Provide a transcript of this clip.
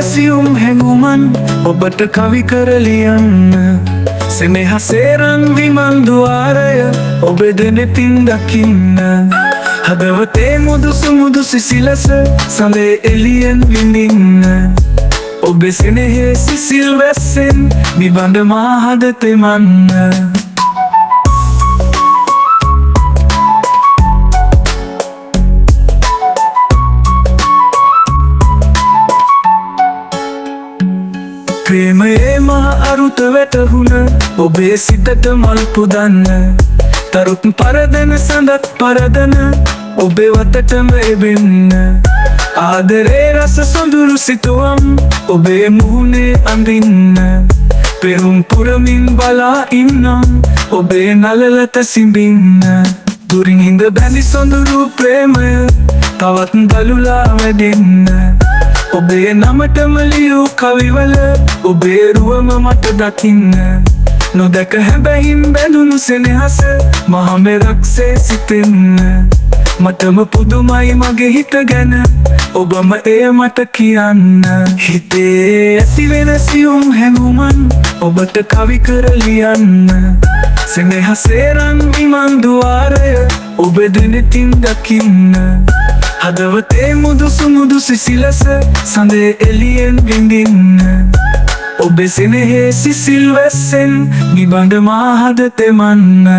සියුම් හැඟුමන් ඔබට කවි කරලියන්න සෙනෙහසේ රන් විමන් දුවාරය ඔබේ දෙනෙතින් දකින්න හදවතේ මුදුසු මුදු සිසිලස සඳේ එළියෙන් විඳින්න ඔබේ සෙනෙහේ සිසිල් වැස්සෙන් නිබඳ මා හද තෙමන්න ප්‍රේමයේ මහ අරුත වැටහුණ ඔබේ සිතට මල් පුදන්න තරුත් පරදන සඳත් පරදන ඔබේ වතටම එබෙන්න ආදරේ රස සොඳුරු සිතුවම් ඔබේ මුහුණේ අඳින්න පෙරුම් පුරමින් බලා ඉන්නම් ඔබේ නළලට සිඹින්න දුරින් හිඳ බැඳි සොඳුරු ප්‍රේමය තවත් දළුලා වැඩෙන්න ඔබේ නමටම ලියූ කවිවල ඔබේ රුවම මට දකින්න නොදැක හැබැහින් බැඳුණු සෙනෙහස මහමෙරක්සේ සිතෙන්න මටම පුදුමයි මගේ හිත ගැන ඔබම එය මට කියන්න හිතේ ඇතිවෙන සියුම් හැඟුමන් ඔබට කවි කරලියන්න සෙනෙහසේ රන් විමන් දුවාරය ඔබේ දෙනෙතින් දකින්න හදවතේ මුදුසු මුදු සිසිලස සඳේ එළියෙන් විඳින්න ඔබේ සෙනෙහේ සිසිල් වැස්සෙන් නිබඳ මා හද තෙමන්න